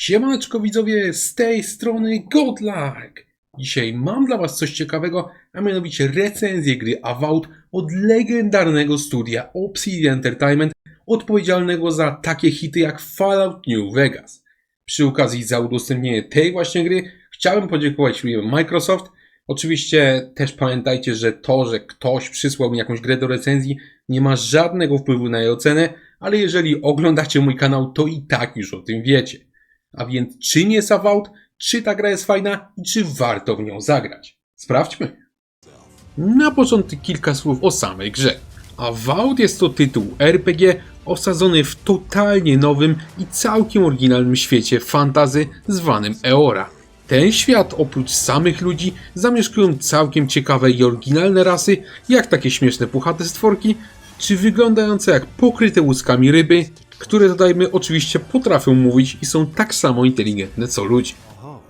Siemaneczko widzowie, z tej strony Godlike. Dzisiaj mam dla was coś ciekawego, a mianowicie recenzję gry Avowed od legendarnego studia Obsidian Entertainment, odpowiedzialnego za takie hity jak Fallout New Vegas. Przy okazji za udostępnienie tej właśnie gry chciałbym podziękować firmie Microsoft. Oczywiście też pamiętajcie, że to, że ktoś przysłał mi jakąś grę do recenzji, nie ma żadnego wpływu na jej ocenę, ale jeżeli oglądacie mój kanał, to i tak już o tym wiecie. A więc czym jest Avowed, czy ta gra jest fajna i czy warto w nią zagrać? Sprawdźmy. Na początek kilka słów o samej grze. Avowed jest to tytuł RPG osadzony w totalnie nowym i całkiem oryginalnym świecie fantasy zwanym Eora. Ten świat oprócz samych ludzi zamieszkują całkiem ciekawe i oryginalne rasy, jak takie śmieszne puchate stworki, czy wyglądające jak pokryte łuskami ryby, które dodajmy oczywiście potrafią mówić i są tak samo inteligentne co ludzie.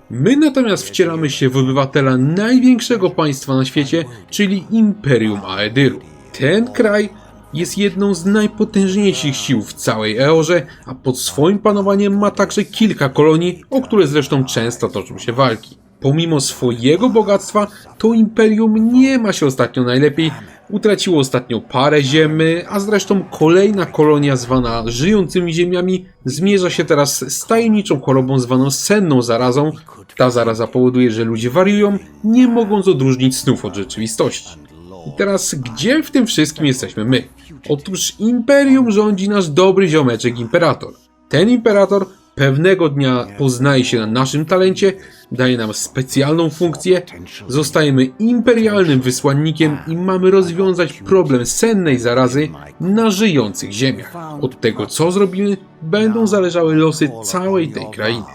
My natomiast wcielamy się w obywatela największego państwa na świecie, czyli Imperium Aedyru. Ten kraj jest jedną z najpotężniejszych sił w całej Eorze, a pod swoim panowaniem ma także kilka kolonii, o które zresztą często toczą się walki. Pomimo swojego bogactwa, to Imperium nie ma się ostatnio najlepiej, utraciło ostatnio parę ziem, a zresztą kolejna kolonia zwana Żyjącymi Ziemiami zmierza się teraz z tajemniczą chorobą zwaną senną zarazą. Ta zaraza powoduje, że ludzie wariują, nie mogąc odróżnić snów od rzeczywistości. I teraz gdzie w tym wszystkim jesteśmy my? Otóż Imperium rządzi nasz dobry ziomeczek Imperator. Ten Imperator pewnego dnia poznaje się na naszym talencie, daje nam specjalną funkcję, zostajemy imperialnym wysłannikiem i mamy rozwiązać problem sennej zarazy na żyjących ziemiach. Od tego co zrobimy, będą zależały losy całej tej krainy.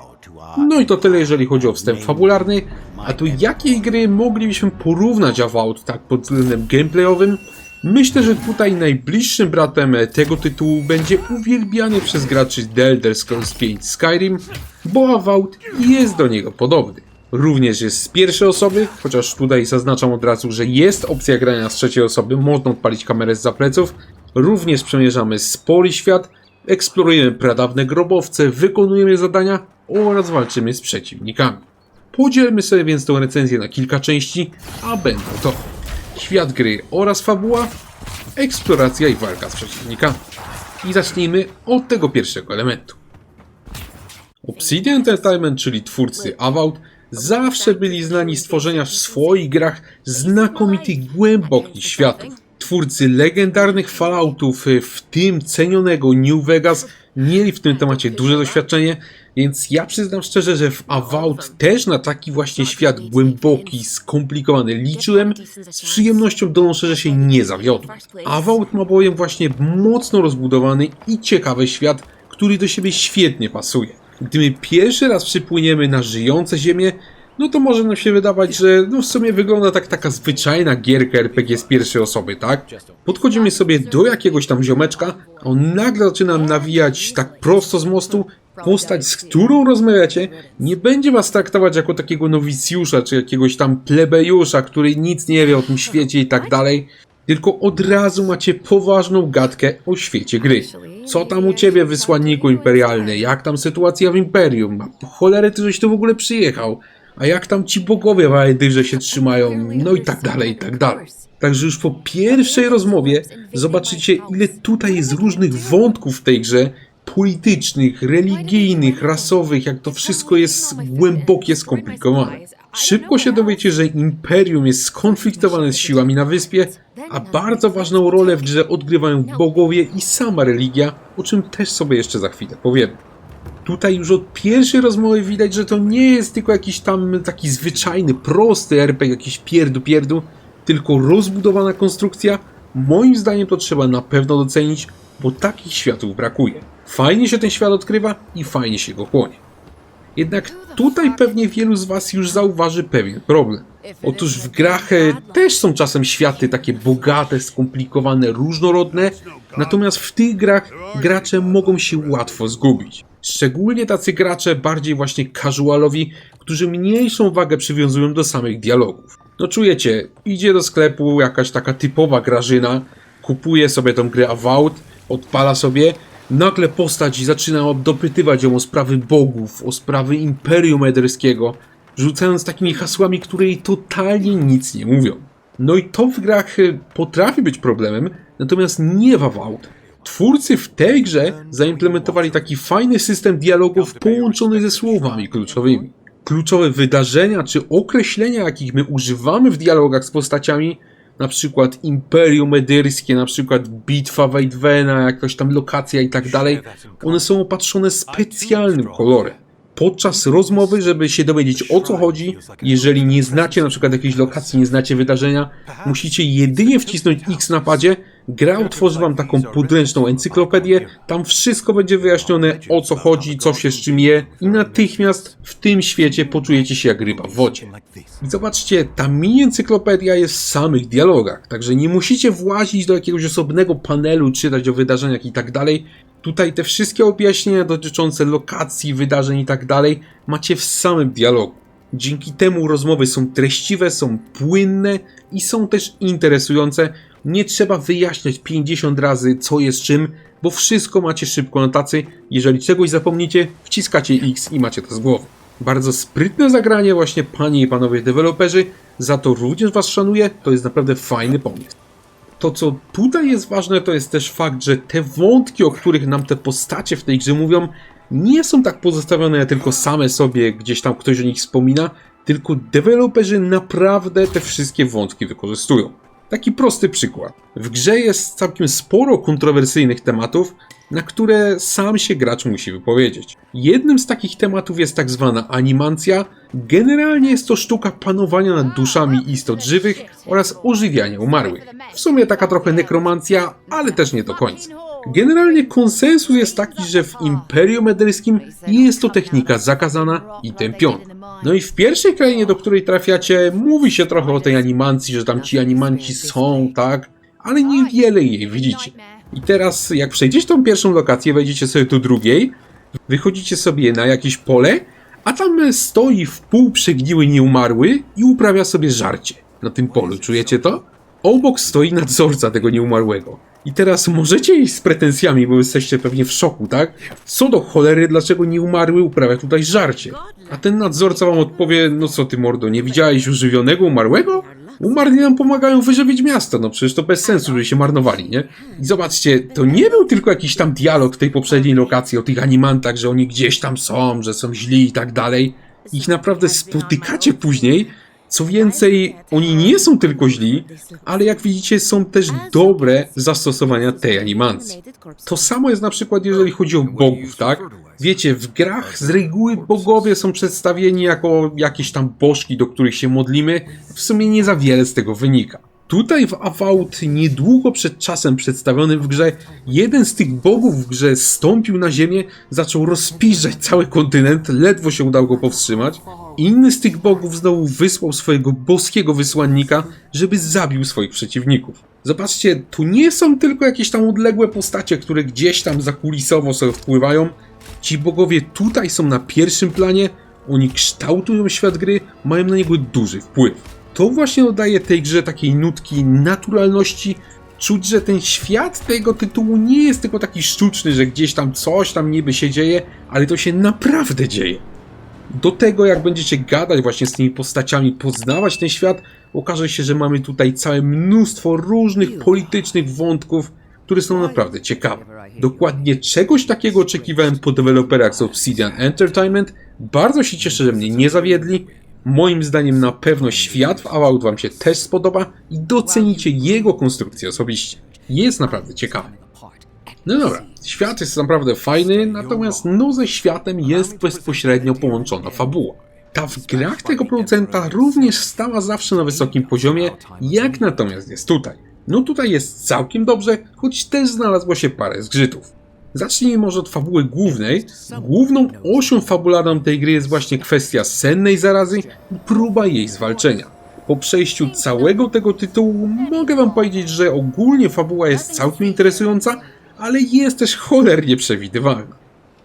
No i to tyle jeżeli chodzi o wstęp fabularny, a do jakiej gry moglibyśmy porównać Avowed tak pod względem gameplayowym? Myślę, że tutaj najbliższym bratem tego tytułu będzie uwielbiany przez graczy The Elder Scrolls V Skyrim, bo Avowed jest do niego podobny. Również jest z pierwszej osoby, chociaż tutaj zaznaczam od razu, że jest opcja grania z trzeciej osoby, można odpalić kamerę zza pleców. Również przemierzamy spory świat, eksplorujemy pradawne grobowce, wykonujemy zadania oraz walczymy z przeciwnikami. Podzielmy sobie więc tę recenzję na kilka części, a będą to świat gry oraz fabuła, eksploracja i walka z przeciwnikami. I zacznijmy od tego pierwszego elementu. Obsidian Entertainment, czyli twórcy Avowed, zawsze byli znani z tworzenia w swoich grach znakomitych, głębokich światów. Twórcy legendarnych Falloutów, w tym cenionego New Vegas, mieli w tym temacie duże doświadczenie, więc ja przyznam szczerze, że w Avowed też na taki właśnie świat głęboki, skomplikowany liczyłem. Z przyjemnością donoszę, że się nie zawiodłem. Avowed ma bowiem właśnie mocno rozbudowany i ciekawy świat, który do siebie świetnie pasuje. Gdy my pierwszy raz przypłyniemy na żyjące ziemię, no to może nam się wydawać, że w sumie wygląda tak taka zwyczajna gierka RPG z pierwszej osoby, tak? Podchodzimy sobie do jakiegoś tam ziomeczka, a on nagle zaczyna nawijać tak prosto z mostu. Postać, z którą rozmawiacie, nie będzie was traktować jako takiego nowicjusza, czy jakiegoś tam plebejusza, który nic nie wie o tym świecie i tak dalej, tylko od razu macie poważną gadkę o świecie gry. Co tam u ciebie, wysłanniku imperialny? Jak tam sytuacja w Imperium? A po cholerę ty żeś tu w ogóle przyjechał? A jak tam ci bogowie w Aedyrze się trzymają? No i tak dalej, i tak dalej. Także już po pierwszej rozmowie zobaczycie, ile tutaj jest różnych wątków w tej grze, politycznych, religijnych, rasowych, jak to wszystko jest głębokie skomplikowane. Szybko się dowiecie, że Imperium jest skonfliktowane z siłami na wyspie, a bardzo ważną rolę w grze odgrywają bogowie i sama religia, o czym też sobie jeszcze za chwilę powiem. Tutaj już od pierwszej rozmowy widać, że to nie jest tylko jakiś tam taki zwyczajny, prosty RPG, jakiś pierdu, tylko rozbudowana konstrukcja. Moim zdaniem to trzeba na pewno docenić, bo takich światów brakuje. Fajnie się ten świat odkrywa i fajnie się go chłonie. Jednak tutaj pewnie wielu z was już zauważy pewien problem. Otóż w grach też są czasem światy takie bogate, skomplikowane, różnorodne, natomiast w tych grach gracze mogą się łatwo zgubić. Szczególnie tacy gracze bardziej właśnie casualowi, którzy mniejszą wagę przywiązują do samych dialogów. No czujecie, idzie do sklepu jakaś taka typowa grażyna, kupuje sobie tą grę Avowed, odpala sobie, Nagle postać zaczyna dopytywać ją o sprawy bogów, o sprawy Imperium Ederskiego, rzucając takimi hasłami, które jej totalnie nic nie mówią. No i to w grach potrafi być problemem, natomiast nie w Avowed. Twórcy w tej grze zaimplementowali taki fajny system dialogów połączony ze słowami kluczowymi. Kluczowe wydarzenia czy określenia, jakich my używamy w dialogach z postaciami, na przykład Imperium Edyrskie, na przykład bitwa Wejdwena, jakaś tam lokacja i tak dalej, one są opatrzone specjalnym kolorem. Podczas rozmowy, żeby się dowiedzieć, o co chodzi, jeżeli nie znacie na przykład jakiejś lokacji, nie znacie wydarzenia, musicie jedynie wcisnąć X na padzie, gra utworzy wam taką podręczną encyklopedię, tam wszystko będzie wyjaśnione, o co chodzi, co się z czym je i natychmiast w tym świecie poczujecie się jak ryba w wodzie. I zobaczcie, ta mini encyklopedia jest w samych dialogach, także nie musicie włazić do jakiegoś osobnego panelu, czytać o wydarzeniach i tak dalej. Tutaj te wszystkie objaśnienia dotyczące lokacji, wydarzeń i tak dalej macie w samym dialogu. Dzięki temu rozmowy są treściwe, są płynne i są też interesujące. Nie trzeba wyjaśniać 50 razy co jest czym, bo wszystko macie szybko na tacy. Jeżeli czegoś zapomnicie, wciskacie X i macie to z głowy. Bardzo sprytne zagranie właśnie, panie i panowie deweloperzy, za to również was szanuję, to jest naprawdę fajny pomysł. To, co tutaj jest ważne, to jest też fakt, że te wątki, o których nam te postacie w tej grze mówią, nie są tak pozostawione tylko same sobie, gdzieś tam ktoś o nich wspomina, tylko deweloperzy naprawdę te wszystkie wątki wykorzystują. Taki prosty przykład. W grze jest całkiem sporo kontrowersyjnych tematów, na które sam się gracz musi wypowiedzieć. Jednym z takich tematów jest tak zwana animancja. Generalnie jest to sztuka panowania nad duszami istot żywych oraz ożywiania umarłych. W sumie taka trochę nekromancja, ale też nie do końca. Generalnie konsensus jest taki, że w Imperium Ederskim jest to technika zakazana i tępiona. No i w pierwszej krainie, do której trafiacie, mówi się trochę o tej animacji, że tam ci animanci są, tak? Ale niewiele jej widzicie. I teraz, jak przejdziecie tą pierwszą lokację, wejdziecie sobie do drugiej, wychodzicie sobie na jakieś pole, a tam stoi wpół przegniły nieumarły i uprawia sobie żarcie na tym polu. Czujecie to? Obok stoi nadzorca tego nieumarłego. I teraz możecie iść z pretensjami, bo jesteście pewnie w szoku, tak? Co do cholery, dlaczego nieumarły uprawia tutaj żarcie? A ten nadzorca wam odpowie, no co ty mordo, nie widziałeś używionego umarłego? Umarli nam pomagają wyżywić miasto, no przecież to bez sensu, żeby się marnowali, nie? I zobaczcie, to nie był tylko jakiś tam dialog w tej poprzedniej lokacji o tych animantach, że oni gdzieś tam są, że są źli i tak dalej. Ich naprawdę spotykacie później. Co więcej, oni nie są tylko źli, ale jak widzicie są też dobre zastosowania tej animacji. To samo jest na przykład jeżeli chodzi o bogów, tak? Wiecie, w grach z reguły bogowie są przedstawieni jako jakieś tam bożki, do których się modlimy. W sumie nie za wiele z tego wynika. Tutaj w Avowed, niedługo przed czasem przedstawiony w grze, jeden z tych bogów w grze stąpił na ziemię, zaczął rozpiszczać cały kontynent, ledwo się udało go powstrzymać. Inny z tych bogów znowu wysłał swojego boskiego wysłannika, żeby zabił swoich przeciwników. Zobaczcie, tu nie są tylko jakieś tam odległe postacie, które gdzieś tam zakulisowo sobie wpływają. Ci bogowie tutaj są na pierwszym planie, oni kształtują świat gry, mają na niego duży wpływ. To właśnie dodaje tej grze takiej nutki naturalności. Czuć, że ten świat tego tytułu nie jest tylko taki sztuczny, że gdzieś tam coś tam niby się dzieje, ale to się naprawdę dzieje. Do tego, jak będziecie gadać właśnie z tymi postaciami, poznawać ten świat, okaże się, że mamy tutaj całe mnóstwo różnych politycznych wątków, które są naprawdę ciekawe. Dokładnie czegoś takiego oczekiwałem po deweloperach z Obsidian Entertainment. Bardzo się cieszę, że mnie nie zawiedli. Moim zdaniem na pewno świat w Avowed wam się też spodoba i docenicie jego konstrukcję osobiście. Jest naprawdę ciekawy. No dobra, świat jest naprawdę fajny, natomiast no ze światem jest bezpośrednio połączona fabuła. Ta w grach tego producenta również stała zawsze na wysokim poziomie, jak natomiast jest tutaj. No tutaj jest całkiem dobrze, choć też znalazło się parę zgrzytów. Zacznijmy może od fabuły głównej. Główną osią fabularną tej gry jest właśnie kwestia sennej zarazy i próba jej zwalczenia. Po przejściu całego tego tytułu mogę wam powiedzieć, że ogólnie fabuła jest całkiem interesująca, ale jest też cholernie przewidywalna.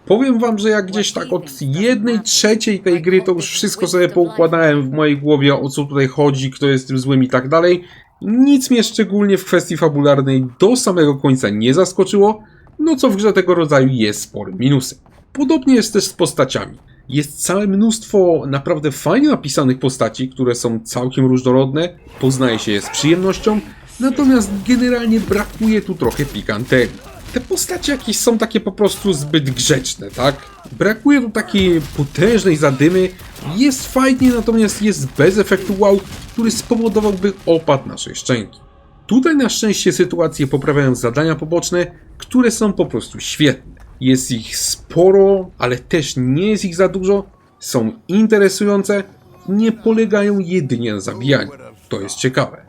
Powiem wam, że jak gdzieś tak od 1/3 tej gry to już wszystko sobie poukładałem w mojej głowie, o co tutaj chodzi, kto jest tym złym i tak dalej. Nic mnie szczególnie w kwestii fabularnej do samego końca nie zaskoczyło. no co w grze tego rodzaju jest sporym minusem. Podobnie jest też z postaciami. Jest całe mnóstwo naprawdę fajnie napisanych postaci, które są całkiem różnorodne, poznaje się je z przyjemnością, natomiast generalnie brakuje tu trochę pikanterii. Te postacie jakieś są takie po prostu zbyt grzeczne, tak? Brakuje tu takiej potężnej zadymy, jest fajnie, natomiast jest bez efektu wow, który spowodowałby opad naszej szczęki. Tutaj na szczęście sytuację poprawiają zadania poboczne, które są po prostu świetne. Jest ich sporo, ale też nie jest ich za dużo, są interesujące, nie polegają jedynie na zabijaniu. To jest ciekawe.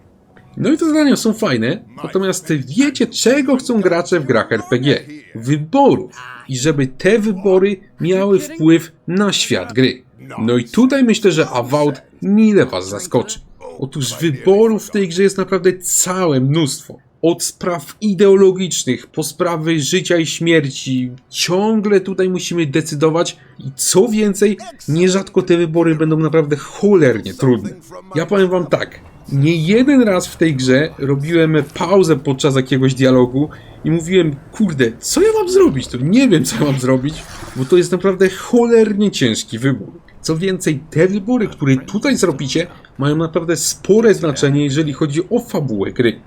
No i te zadania są fajne, natomiast wiecie, czego chcą gracze w grach RPG? Wyborów. I żeby te wybory miały wpływ na świat gry. No i tutaj myślę, że Avowed mile was zaskoczy. Otóż wyborów w tej grze jest naprawdę całe mnóstwo. Od spraw ideologicznych, po sprawy życia i śmierci. Ciągle tutaj musimy decydować i co więcej, nierzadko te wybory będą naprawdę cholernie trudne. Ja powiem wam tak, nie jeden raz w tej grze robiłem pauzę podczas jakiegoś dialogu i mówiłem, kurde, co ja mam zrobić? To nie wiem, co ja mam zrobić, bo to jest naprawdę cholernie ciężki wybór. Co więcej, te wybory, które tutaj zrobicie, mają naprawdę spore znaczenie, jeżeli chodzi o fabułę gry.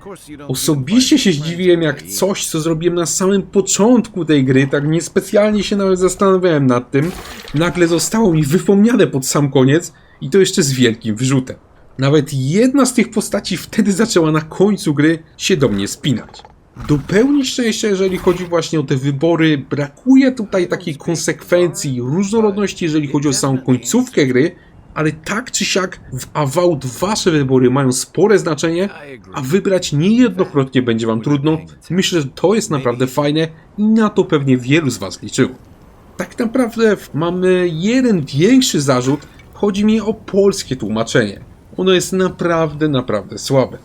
Osobiście się zdziwiłem, jak coś, co zrobiłem na samym początku tej gry, tak niespecjalnie się nawet zastanawiałem nad tym, nagle zostało mi wypomniane pod sam koniec i to jeszcze z wielkim wyrzutem. Nawet jedna z tych postaci wtedy zaczęła na końcu gry się do mnie spinać. Do pełni szczęścia, jeżeli chodzi właśnie o te wybory, brakuje tutaj takiej konsekwencji i różnorodności, jeżeli chodzi o samą końcówkę gry, ale tak czy siak w Avowed wasze wybory mają spore znaczenie, a wybrać niejednokrotnie będzie wam trudno. Myślę, że to jest naprawdę fajne i na to pewnie wielu z was liczyło. Tak naprawdę mamy jeden większy zarzut, chodzi mi o polskie tłumaczenie. Ono jest naprawdę słabe.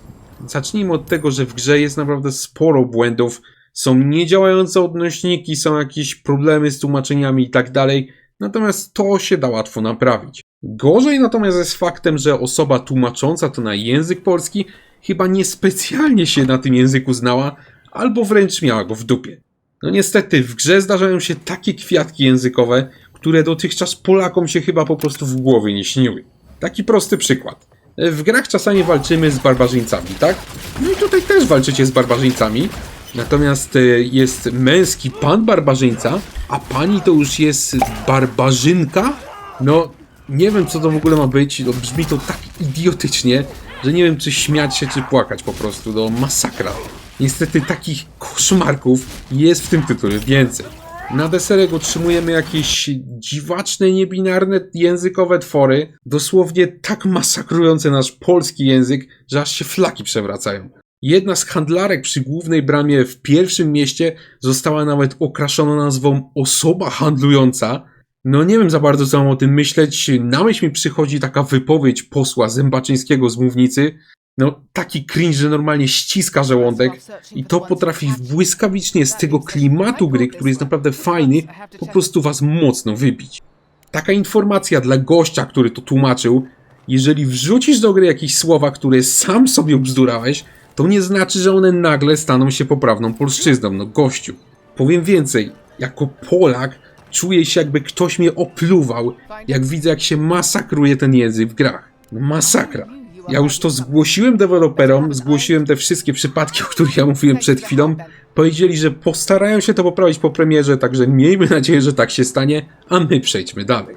Zacznijmy od tego, że w grze jest naprawdę sporo błędów, są niedziałające odnośniki, są jakieś problemy z tłumaczeniami i tak dalej, natomiast to się da łatwo naprawić. Gorzej natomiast jest faktem, że osoba tłumacząca to na język polski chyba niespecjalnie się na tym języku znała, albo wręcz miała go w dupie. No niestety, w grze zdarzają się takie kwiatki językowe, które dotychczas Polakom się chyba po prostu w głowie nie śniły. Taki prosty przykład. W grach czasami walczymy z barbarzyńcami, tak? No i tutaj też walczycie z barbarzyńcami. Natomiast jest męski pan barbarzyńca, a pani to już jest barbarzynka? No, nie wiem co to w ogóle ma być, no, brzmi to tak idiotycznie, że nie wiem czy śmiać się, czy płakać po prostu, no masakra. Niestety takich koszmarków jest w tym tytule więcej. Na deserek otrzymujemy jakieś dziwaczne, niebinarne językowe twory, dosłownie tak masakrujące nasz polski język, że aż się flaki przewracają. Jedna z handlarek przy głównej bramie w pierwszym mieście została nawet okraszona nazwą osoba handlująca. No nie wiem za bardzo co mam o tym myśleć, na myśl mi przychodzi taka wypowiedź posła Zębaczyńskiego z mównicy. No taki cringe, że normalnie ściska żołądek i to potrafi błyskawicznie z tego klimatu gry, który jest naprawdę fajny, po prostu was mocno wybić. Taka informacja dla gościa, który to tłumaczył, jeżeli wrzucisz do gry jakieś słowa, które sam sobie ubzdurałeś, to nie znaczy, że one nagle staną się poprawną polszczyzną, no gościu. Powiem więcej, jako Polak czuję się jakby ktoś mnie opluwał, jak widzę jak się masakruje ten język w grach. No masakra. Ja już to zgłosiłem deweloperom, zgłosiłem te wszystkie przypadki, o których ja mówiłem przed chwilą. Powiedzieli, że postarają się to poprawić po premierze, także miejmy nadzieję, że tak się stanie, a my przejdźmy dalej.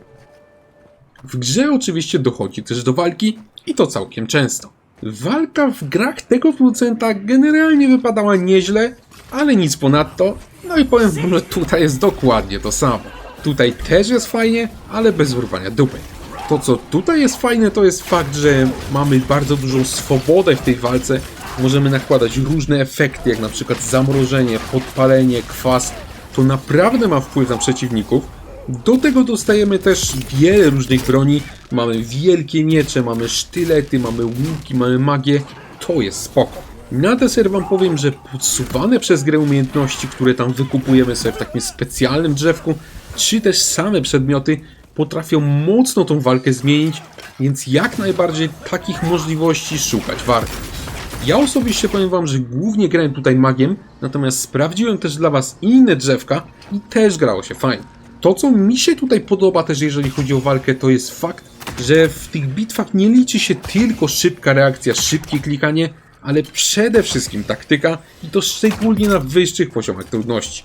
W grze oczywiście dochodzi też do walki i to całkiem często. Walka w grach tego producenta generalnie wypadała nieźle, ale nic ponadto. No i powiem wam, że tutaj jest dokładnie to samo. Tutaj też jest fajnie, ale bez urwania dupy. To co tutaj jest fajne, to jest fakt, że mamy bardzo dużą swobodę w tej walce. Możemy nakładać różne efekty, jak na przykład zamrożenie, podpalenie, kwas. To naprawdę ma wpływ na przeciwników. Do tego dostajemy też wiele różnych broni. Mamy wielkie miecze, mamy sztylety, mamy łuki, mamy magię. To jest spoko. Na deser wam powiem, że podsuwane przez grę umiejętności, które tam wykupujemy sobie w takim specjalnym drzewku, czy też same przedmioty, potrafią mocno tą walkę zmienić, więc jak najbardziej takich możliwości szukać warto. Ja osobiście powiem wam, że głównie grałem tutaj magiem, natomiast sprawdziłem też dla was inne drzewka i też grało się fajnie. To, co mi się tutaj podoba też, jeżeli chodzi o walkę, to jest fakt, że w tych bitwach nie liczy się tylko szybka reakcja, szybkie klikanie, ale przede wszystkim taktyka i to szczególnie na wyższych poziomach trudności.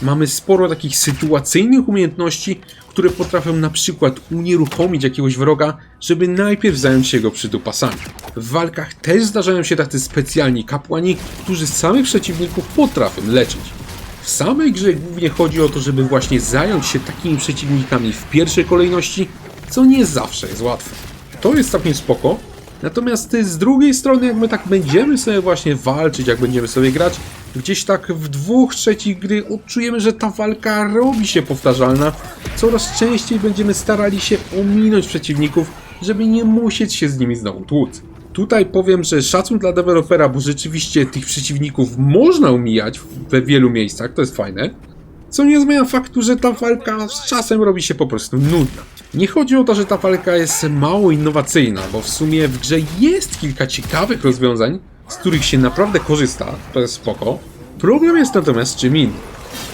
Mamy sporo takich sytuacyjnych umiejętności, które potrafią na przykład unieruchomić jakiegoś wroga, żeby najpierw zająć się jego przytupasami. W walkach też zdarzają się tacy specjalni kapłani, którzy samych przeciwników potrafią leczyć. W samej grze głównie chodzi o to, żeby właśnie zająć się takimi przeciwnikami w pierwszej kolejności, co nie zawsze jest łatwe. To jest całkiem spoko, natomiast z drugiej strony jak my tak będziemy sobie właśnie walczyć, jak będziemy sobie grać, gdzieś tak w 2/3 gry odczujemy, że ta walka robi się powtarzalna, coraz częściej będziemy starali się ominąć przeciwników, żeby nie musieć się z nimi znowu tłuc. Tutaj powiem, że szacun dla dewelopera, bo rzeczywiście tych przeciwników można omijać we wielu miejscach, to jest fajne. Co nie zmienia faktu, że ta walka z czasem robi się po prostu nudna. Nie chodzi o to, że ta walka jest mało innowacyjna, bo w sumie w grze jest kilka ciekawych rozwiązań, z których się naprawdę korzysta, to jest spoko. Problem jest natomiast czym innym.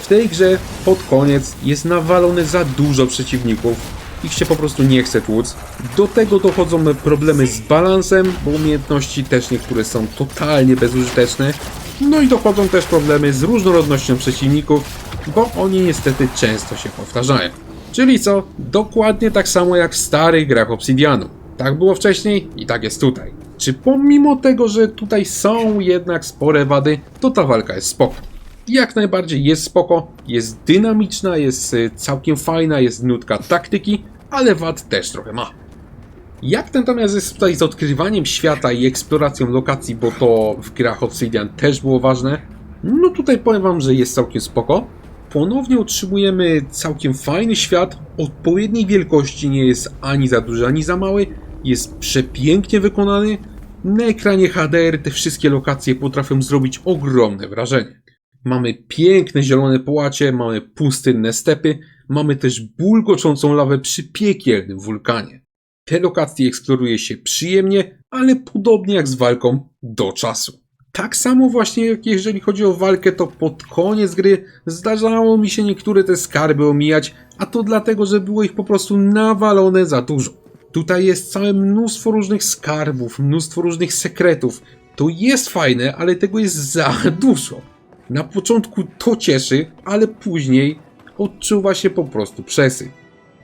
W tej grze pod koniec jest nawalone za dużo przeciwników, ich się po prostu nie chce tłuc. Do tego dochodzą problemy z balansem, bo umiejętności też niektóre są totalnie bezużyteczne. No i dochodzą też problemy z różnorodnością przeciwników, bo oni niestety często się powtarzają. Czyli co? Dokładnie tak samo jak w starych grach Obsidianu. Tak było wcześniej i tak jest tutaj. Czy pomimo tego, że tutaj są jednak spore wady, to ta walka jest spoko. Jak najbardziej jest spoko, jest dynamiczna, jest całkiem fajna, jest nutka taktyki, ale wad też trochę ma. Jak natomiast jest tutaj z odkrywaniem świata i eksploracją lokacji, bo to w grach Obsidian też było ważne, no tutaj powiem wam, że jest całkiem spoko. Ponownie otrzymujemy całkiem fajny świat, odpowiedniej wielkości, nie jest ani za duży, ani za mały, jest przepięknie wykonany. Na ekranie HDR te wszystkie lokacje potrafią zrobić ogromne wrażenie. Mamy piękne zielone połacie, mamy pustynne stepy, mamy też bulgoczącą lawę przy piekielnym wulkanie. Te lokacje eksploruje się przyjemnie, ale podobnie jak z walką do czasu. Tak samo właśnie jak jeżeli chodzi o walkę, to pod koniec gry zdarzało mi się niektóre te skarby omijać, a to dlatego, że było ich po prostu nawalone za dużo. Tutaj jest całe mnóstwo różnych skarbów, mnóstwo różnych sekretów. To jest fajne, ale tego jest za dużo. Na początku to cieszy, ale później odczuwa się po prostu przesyt.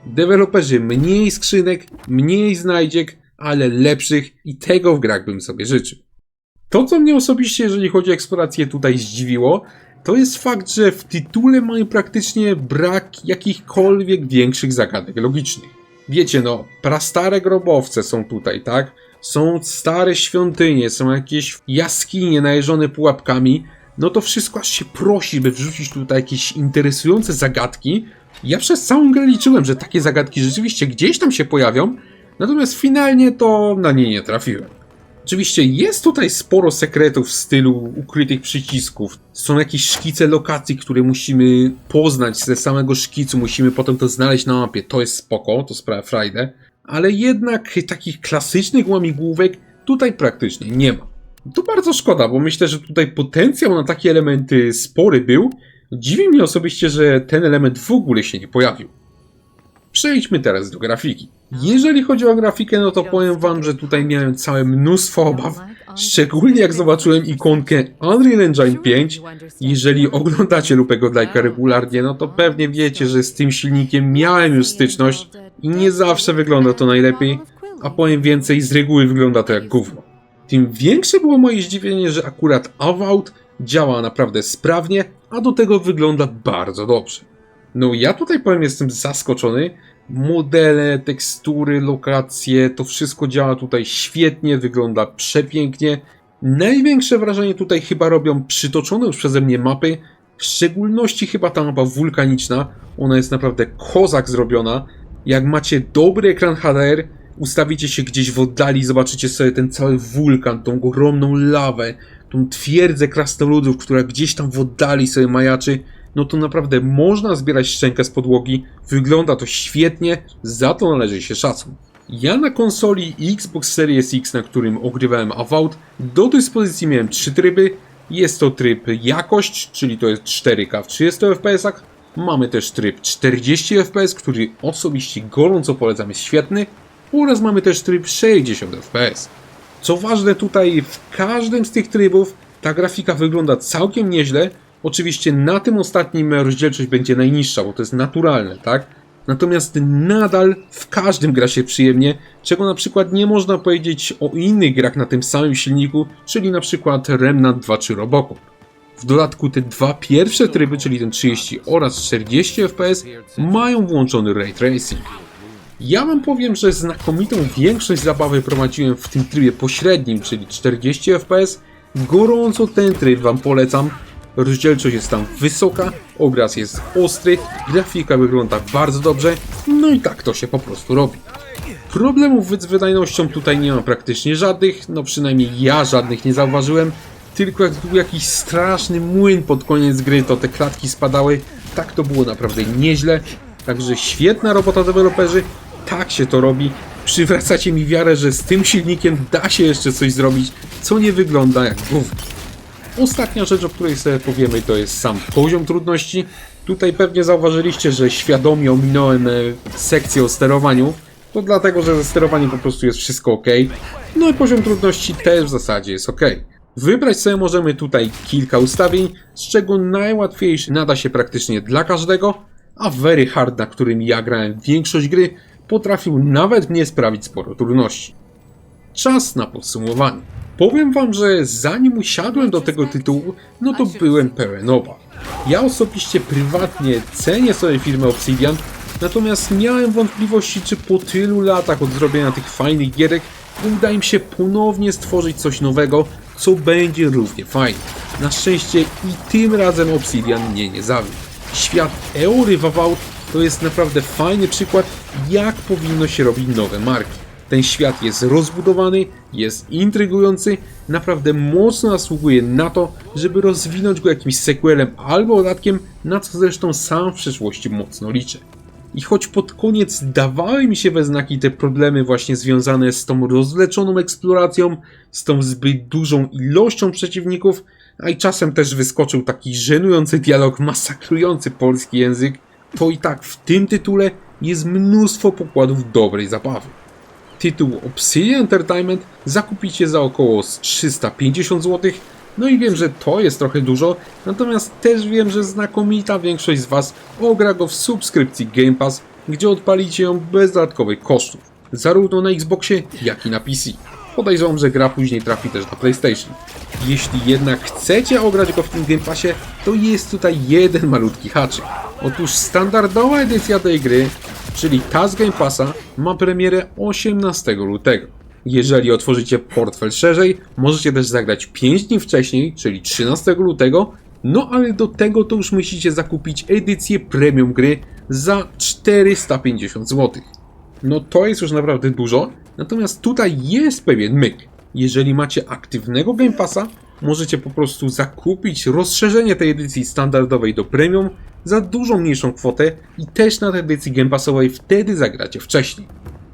Deweloperzy mniej skrzynek, mniej znajdziek, ale lepszych i tego w grach bym sobie życzył. To, co mnie osobiście, jeżeli chodzi o eksplorację, tutaj zdziwiło, to jest fakt, że w tytule mamy praktycznie brak jakichkolwiek większych zagadek logicznych. Wiecie, no, prastare grobowce są tutaj, tak? Są stare świątynie, są jakieś jaskinie najeżone pułapkami. No to wszystko aż się prosi, by wrzucić tutaj jakieś interesujące zagadki. Ja przez całą grę liczyłem, że takie zagadki rzeczywiście gdzieś tam się pojawią, natomiast finalnie to na nie nie trafiłem. Oczywiście jest tutaj sporo sekretów w stylu ukrytych przycisków. Są jakieś szkice lokacji, które musimy poznać ze samego szkicu, musimy potem to znaleźć na mapie. To jest spoko, to sprawia frajdę. Ale jednak takich klasycznych łamigłówek tutaj praktycznie nie ma. To bardzo szkoda, bo myślę, że tutaj potencjał na takie elementy spory był. Dziwi mnie osobiście, że ten element w ogóle się nie pojawił. Przejdźmy teraz do grafiki. Jeżeli chodzi o grafikę, no to powiem wam, że tutaj miałem całe mnóstwo obaw. Szczególnie jak zobaczyłem ikonkę Unreal Engine 5. Jeżeli oglądacie Lupę Godlike'a regularnie, no to pewnie wiecie, że z tym silnikiem miałem już styczność i nie zawsze wygląda to najlepiej, a powiem więcej, z reguły wygląda to jak gówno. Tym większe było moje zdziwienie, że akurat Avowed działa naprawdę sprawnie, a do tego wygląda bardzo dobrze. No ja tutaj powiem, jestem zaskoczony. Modele, tekstury, lokacje, to wszystko działa tutaj świetnie, wygląda przepięknie. Największe wrażenie tutaj chyba robią przytoczone już przeze mnie mapy, w szczególności chyba ta mapa wulkaniczna. Ona jest naprawdę kozak zrobiona. Jak macie dobry ekran HDR, ustawicie się gdzieś w oddali, zobaczycie sobie ten cały wulkan, tą ogromną lawę, tą twierdzę krasnoludów, która gdzieś tam w oddali sobie majaczy, no to naprawdę można zbierać szczękę z podłogi, wygląda to świetnie, za to należy się szacun. Ja na konsoli Xbox Series X, na którym ogrywałem Avowed, do dyspozycji miałem 3 tryby. Jest to tryb jakość, czyli to jest 4K w 30 fps. Mamy też tryb 40 fps, który osobiście gorąco polecam, jest świetny. Oraz mamy też tryb 60 fps. Co ważne, tutaj w każdym z tych trybów ta grafika wygląda całkiem nieźle. Oczywiście na tym ostatnim rozdzielczość będzie najniższa, bo to jest naturalne, tak? Natomiast nadal w każdym gra się przyjemnie, czego na przykład nie można powiedzieć o innych grach na tym samym silniku, czyli na przykład Remnant 2 czy Robocop. W dodatku te dwa pierwsze tryby, czyli ten 30 oraz 40 fps, mają włączony Ray Tracing. Ja wam powiem, że znakomitą większość zabawy prowadziłem w tym trybie pośrednim, czyli 40 fps. Gorąco ten tryb wam polecam. Rozdzielczość jest tam wysoka, obraz jest ostry, grafika wygląda bardzo dobrze, no i tak to się po prostu robi. Problemów z wydajnością tutaj nie ma praktycznie żadnych, no przynajmniej ja żadnych nie zauważyłem, tylko jak był jakiś straszny młyn pod koniec gry, to te klatki spadały, tak to było naprawdę nieźle, także świetna robota deweloperzy, tak się to robi. Przywracacie mi wiarę, że z tym silnikiem da się jeszcze coś zrobić, co nie wygląda jak gówno. Ostatnia rzecz, o której sobie powiemy, to jest sam poziom trudności. Tutaj pewnie zauważyliście, że świadomie ominąłem sekcję o sterowaniu. To dlatego, że ze sterowaniem po prostu jest wszystko ok. No i poziom trudności też w zasadzie jest ok. Wybrać sobie możemy tutaj kilka ustawień, z czego najłatwiejszy nada się praktycznie dla każdego, a Very Hard, na którym ja grałem większość gry, potrafił nawet mnie sprawić sporo trudności. Czas na podsumowanie. Powiem wam, że zanim usiadłem do tego tytułu, no to byłem pełen obaw. Ja osobiście prywatnie cenię sobie firmę Obsidian, natomiast miałem wątpliwości, czy po tylu latach od zrobienia tych fajnych gierek uda im się ponownie stworzyć coś nowego, co będzie równie fajne. Na szczęście i tym razem Obsidian mnie nie zawiódł. Świat Eory w Avowed to jest naprawdę fajny przykład, jak powinno się robić nowe marki. Ten świat jest rozbudowany, jest intrygujący, naprawdę mocno zasługuje na to, żeby rozwinąć go jakimś sequelem albo dodatkiem, na co zresztą sam w przyszłości mocno liczę. I choć pod koniec dawały mi się we znaki te problemy właśnie związane z tą rozwleczoną eksploracją, z tą zbyt dużą ilością przeciwników, a i czasem też wyskoczył taki żenujący dialog masakrujący polski język, to i tak w tym tytule jest mnóstwo pokładów dobrej zabawy. Tytuł Obsidian Entertainment zakupicie za około 350 zł, no i wiem, że to jest trochę dużo, natomiast też wiem, że znakomita większość z was ogra go w subskrypcji Game Pass, gdzie odpalicie ją bez dodatkowych kosztów, zarówno na Xboxie, jak i na PC. Podejrzewam, że gra później trafi też na PlayStation. Jeśli jednak chcecie ograć go w tym Game Passie, to jest tutaj jeden malutki haczyk. Otóż standardowa edycja tej gry, czyli ta z Game Passa, ma premierę 18 lutego. Jeżeli otworzycie portfel szerzej, możecie też zagrać 5 dni wcześniej, czyli 13 lutego, no ale do tego to już musicie zakupić edycję premium gry za 450 zł. No to jest już naprawdę dużo, natomiast tutaj jest pewien myk. Jeżeli macie aktywnego Game Passa, możecie po prostu zakupić rozszerzenie tej edycji standardowej do premium za dużo mniejszą kwotę i też na tej edycji Game Passowej wtedy zagracie wcześniej.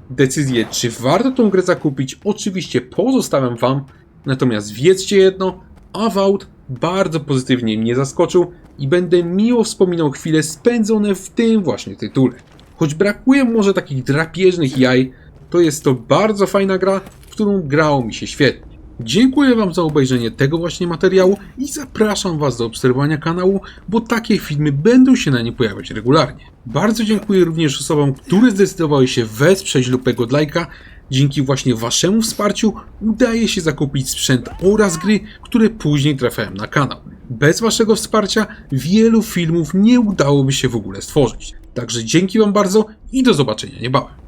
Decyzję, czy warto tą grę zakupić, oczywiście pozostawiam wam, natomiast wiedzcie jedno, Avowed bardzo pozytywnie mnie zaskoczył i będę miło wspominał chwile spędzone w tym właśnie tytule. Choć brakuje może takich drapieżnych jaj, to jest to bardzo fajna gra, w którą grało mi się świetnie. Dziękuję wam za obejrzenie tego właśnie materiału i zapraszam was do obserwowania kanału, bo takie filmy będą się na nie pojawiać regularnie. Bardzo dziękuję również osobom, które zdecydowały się wesprzeć lub godlajka. Dzięki właśnie waszemu wsparciu udaje się zakupić sprzęt oraz gry, które później trafiają na kanał. Bez waszego wsparcia wielu filmów nie udałoby się w ogóle stworzyć. Także dzięki wam bardzo i do zobaczenia niebawem.